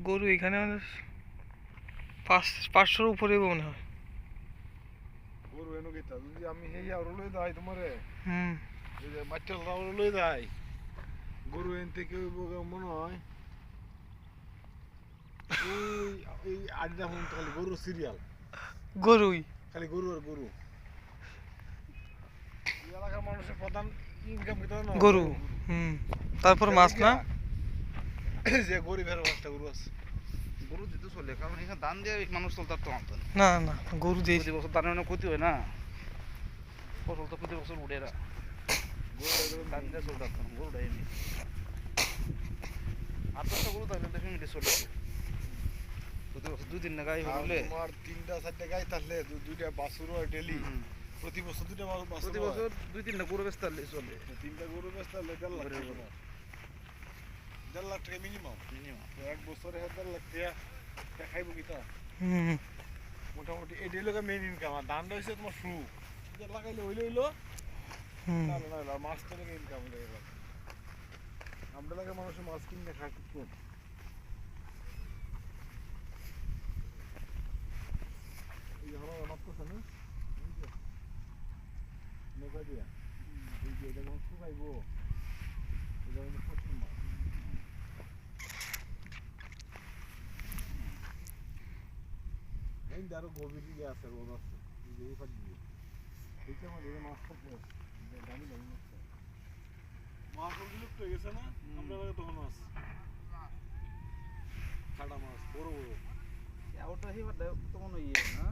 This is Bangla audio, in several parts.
গরু এখানে আমাদের 500-র উপরে মনে হয়। গরু এনো গেতা যদি আমি হেই আর লই যাই তোমারে হুম এই যে বাচ্চা দাও লই যাই গরু এন থেকে মনে হয় ওই এই আড্ডা ফোন খালি গরু সিরিয়াল গরুই খালি গরু আর গরু এই এলাকার মানুষের প্রধান ইনকাম কি না গরু। হুম তারপর মাছ না যে গরিবের অবস্থা গরু আছে গরু দিতে চলে কারণ এখানে ধান দিয়ে মানুষ চলতে পারতো না না না গরু দিয়ে প্রতি বছর ধানের অনেক ক্ষতি হয় না ফসল তো প্রতি বছর উঠে না ধান দিয়ে চলতে পারতো না গরুটা এমনি 8-10টা গরু তাহলে তো ফ্যামিলি চলে প্রতি বছর 2-3 গাই হলে তোমার 3-4টা গাই থাকলে দুইটা বাছুর হয় ডেলি প্রতি বছর দুইটা বাছুর প্রতি বছর 2-3টা গরু বেচতে পারলে চলে 3টা গরু বেচতে হলে 1.5 লাখ টাকা মিনিমাম এক বছরে 1.5 লাখ টাকা খাইব কি তা হুম মোটামুটি এটাই লোকের মেইন ইনকাম আর ধানটা হচ্ছে তোমার ফ্রু লাগাইলে হইলো হুম না না না মাছ তো লেগে ইনকাম হয়ে গেল আমরা লাগে মানুষের মাছ কিনে খায় খুব কম এই হলো মাছ তো না নৌকা দিয়া এই যে এটা যখন শুকাইবো এটা হলো প্রচুর মাছ এই আরো গভীর দিকে আছে রোদ আছে এই যে এই পাট দিয়ে এইটা আমাদের মাছ থাকবে দামি দামি মাছ মাছ বিলুপ্ত হয়ে গেছে না আমরা লাগে তখন মাছ খাড়া মাছ বড় বড় ওটা হিবার তো মনে ইয়ে না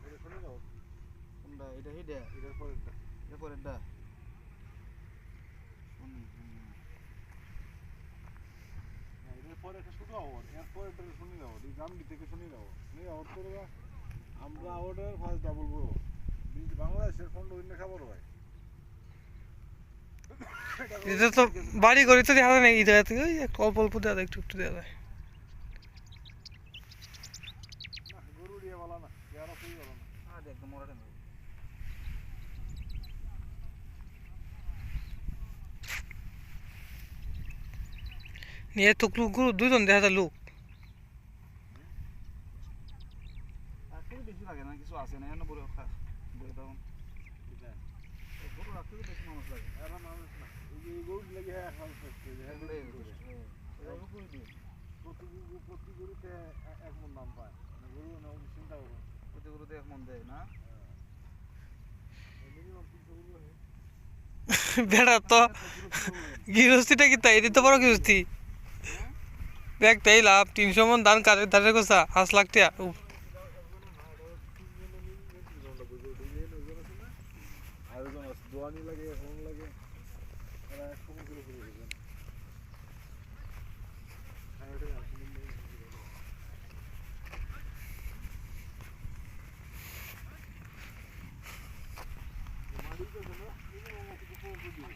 এটা শুনে যাও কোনটা এটা হিডা এটার পরেরটা এটা পরেরটা এটার পরে একটা ছোট আওয়ার এরপর এটা শুনে যাও এই গামডি থেকে শুনে যাও শুনে আওয়ার করে আমরা আওয়ারের ফার্স্ট ডাবল বড় বাংলাদেশের ফন্ড অন্য খাবার হয় এটা তো বাড়ি করে তো দেখা যায় না এই জায়গা থেকে ওই একটু অল্প অল্প দেওয়া যায় একটু একটু দেওয়া যায় না গরু দিয়ে বলা না পেয়ারা খুবই বলা না আর একদম মোড়াটা নেই নিয়ে তো গরু দুইজন দেখা যায় লোক আর খুব বেশি লাগে না কিছু আছে না এখানে বড় বড় তখন গরু রাখতে বেশি মানুষ লাগে এরা মানুষ না এই যে এই গরু লাগে হ্যাঁ খাওয়া করছে প্রতি গরুতে এক মন দাম পায় মানে গরু না চিন্তা করো প্রতি গরুতে এক মন দেয় না মিনিমাম 300 গরু হয় বেড়া তো গৃহস্থিটা কি তাই দিতে পারো গৃহস্থি দেখ তাই লাভ 300 মন ধান কাটে ধারে কোসা 5 লাখ টাকা আয়োজন আছে দোয়ানি লাগে হোম লাগে এরা 100 কিলো করে দেবেন খাইতে আসেন মারি তো না মিনিমাম কিছু করে দিই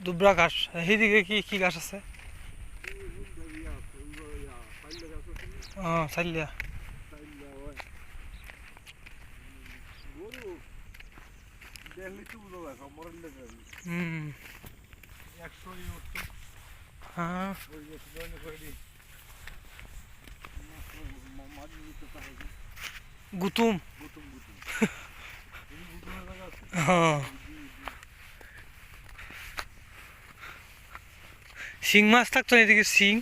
দুবরা ঘাস এইদিকে কি কি ঘাস আছে চাইলিয়া হুম হ্যাঁ গুতুম হ্যাঁ শিং মাছ থাকতো না এদিকে শিং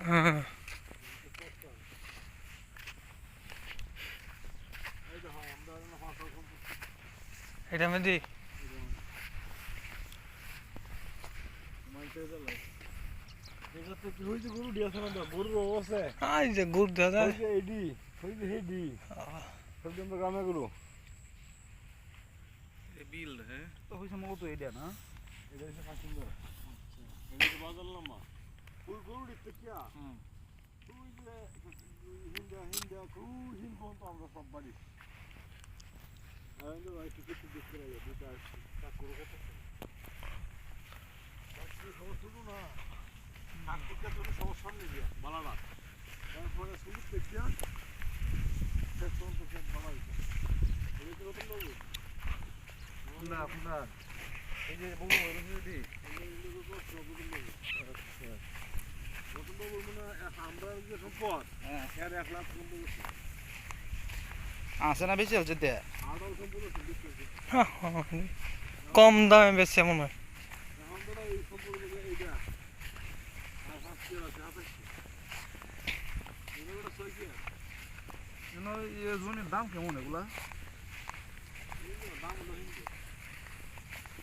হ্যাঁ এটা মধ্যে এটাতে ওই যে গরু দিয়েছে না গরুর অবস্থা এই যে গুড় দাদা ওই যে এডি ওই যে হেডি সব আমরা গ্রামে গরু বিল হ্যাঁ তো হইছে মূলত এইটা না এটা হচ্ছে সুন্দর এটা তো বাজার লম্বা ওই গরু দিতে কি হুম ওই যে হিন্দা হিন পর্যন্ত আমরা সব বাড়ি আমি তো ভাই টিকিট দেখতে রাখি দুটা কাকুর কথা সমস্যা না কাকুরটা তোর সমস্যা নেই দিয়া বালানা তারপরে সুযোগ দেখিয়া শেষ পর্যন্ত শেষ বাড়া হইছে এই তো রতন বাবু না আপনার এই যে বউ রুজি রতন বাবু মানে আমরা যে সম্পদ হ্যাঁ এর 1 লাখ বন্ধ করছে আছে না বেশি হচ্ছে তে আড়াল সম্পদ আছে দেখতেছি কম দামে বেচছে মনে হয় এখন তো এই সম্পদ এইটা আর 5 টাকা আছে 28 এগুলো 6 কি এই জমির দাম কেমন এগুলা দাম হলো হিন্দু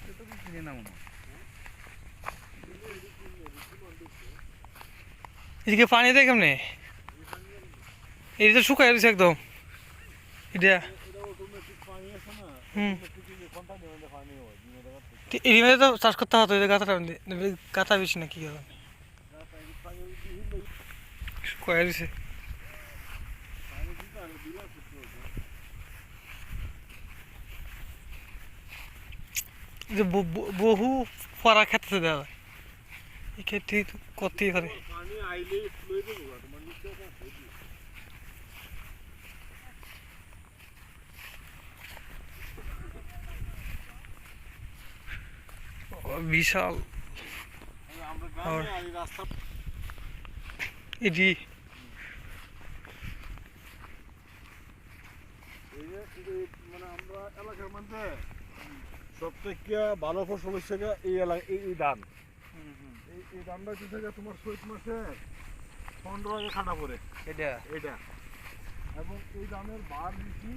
এটা তো কিনে না মনে এদিকে পানি দেয় কেমনে এটা তো শুকাই রয়েছে একদম এটা এটা অটোমেটিক পানি আছে না হুম অটোমেটিক কন্টাইনার মধ্যে পানি হয় দিনে দেখা এর মধ্যে তো চাষ করতে হতো গাঁথাটা গাঁথা বেশি না কি হবে পানি হিন্দু শুকাই রয়েছে পানি দিতে আর দিলা করতে হবে যে বহু পরা খেতে দেওয়া যায় এই ক্ষেত্রে করতেই পারে পানি আইলে লই দেবো তোমার নিচে না বিশাল আমরা গ্রামে আর এই রাস্তা এটি এই যে মানে আমরা এলাকার মধ্যে সবথেকে ভালো ফসল হচ্ছে এই এলাকা এই ধান এই ধানটা হচ্ছে থেকে তোমার চৈত মাসে 15 আগে খাটা পড়ে এটা এটা এবং এই ধানের বার বেশি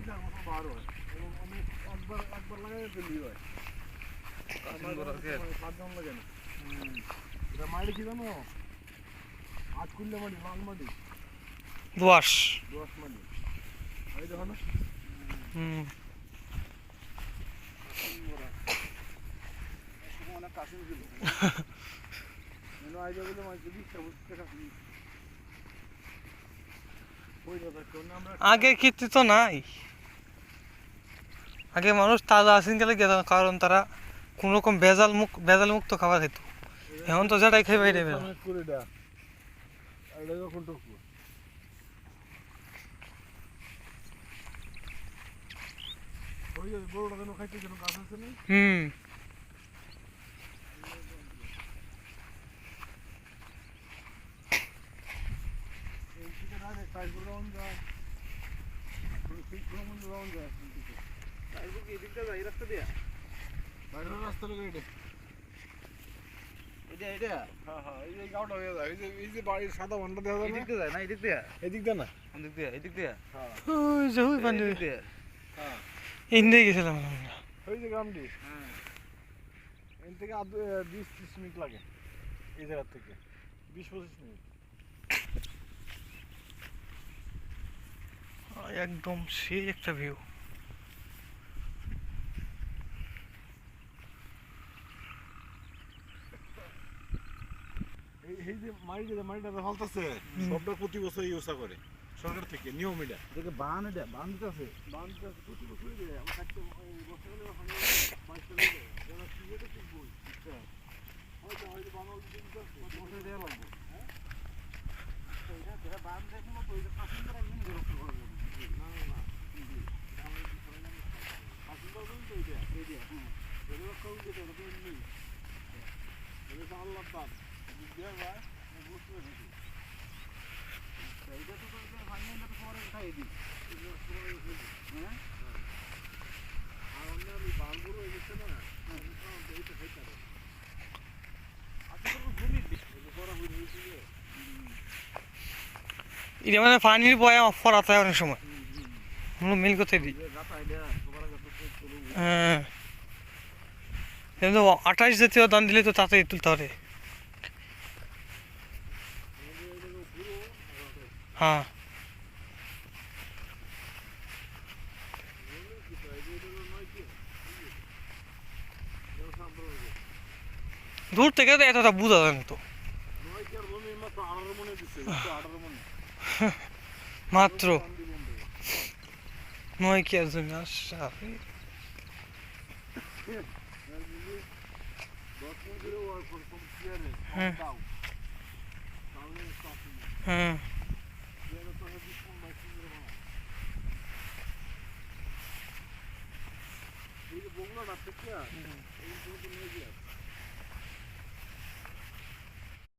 3 মতো বার হয় এবং অনেক একবার লাগাই জলদি হয় সাতজন লাগে না এটা মাটি কি জানো 8 কুইন্টাল মাটি লাল মাটি দোয়াশ 10 মাটি এই দেখো না হুম অনেক কাশিম ছিল আইডিয়া বলে মাঝে দিচ্ছে বুঝতে কাশিম ওই দাদা কোন আমরা আগে ক্ষেত্রে তো নাই আগে মানুষ তাজা আসেন গেলে গেতাম কারণ তারা কোন রকম ভেজাল মুক্ত খাবার খেত এখন তো যেটাই খাই বাইরে বেরো করে দা আইডিয়া কোন টুকু ওই যে বড়টা কেন খাইতে কেন কাজ আছে না হুম এই থেকে না কাজ করে রাউন্ড যায় ঠিক কোনো রাউন্ড যায় তারপর কি এদিকটা যাই রাস্তা দিয়া বাইরের রাস্তা লাগে এটা এটা হ্যাঁ হ্যাঁ এই যে গাওটা হয়ে যায় এই যে বাড়ির সাদা ভান্ডা দেওয়া যায় না এদিক দিয়ে যায় না এদিক দিয়ে এদিক দিয়ে না এদিক দিয়ে হ্যাঁ ওই যে ওই পানি এদিক দিয়ে হ্যাঁ ইন্ডিয়া গেছিলাম আমরা ওই যে গ্রামটি হ্যাঁ এখান থেকে 20-30 মিনিট লাগে এই জায়গা থেকে 20-25 মিনিট একদম সেই একটা ভিউ এই যে মাটিটা ফলতেছে সবটা প্রতি বছর ইউজ করে সরকার থেকে নিয়ম এটা এদিকে বান দিতে আছে বান্ধটা প্রতি বছরই দেয় আমরা কাটতে বছরে ওখানে 22টা নিয়ে যায় যারা ক্রিকেটে ঠিক বই হয়তো বানাও দিতে বছর দেওয়া লাগবে এটা যেটা বান দেখুন তো এটা কাশিম করা নিয়ে রক্ষা করা যাবে না আসল করবেন তো এটা এটা রক্ষা করতে তো ওটা নেই এটা আল্লাহ পাক দেওয়া যায় বুঝতে পারছি এইটা তো ফাইনাল তো পরে উঠাই দিই হ্যাঁ আর অন্য আমি বালগুলো এনেছে না এইটা খাইতে হবে আচ্ছা তো জমি এটা করা হয়েছে যে এটা মানে পানির বয়া ফরাতে হয় অনেক সময় আমরা মিল করতে দিই গাতা আইডিয়া সবার আগে তো চলো হ্যাঁ কিন্তু 28 জাতীয় দান দিলে তো তাড়াতাড়ি তুলতে পারে হ্যাঁ দূর থেকে তো এতটা বোঝা যায় না তো মাত্র 9 কি আর জমি আচ্ছা হ্যাঁ হ্যাঁ বগুড়া না থেকে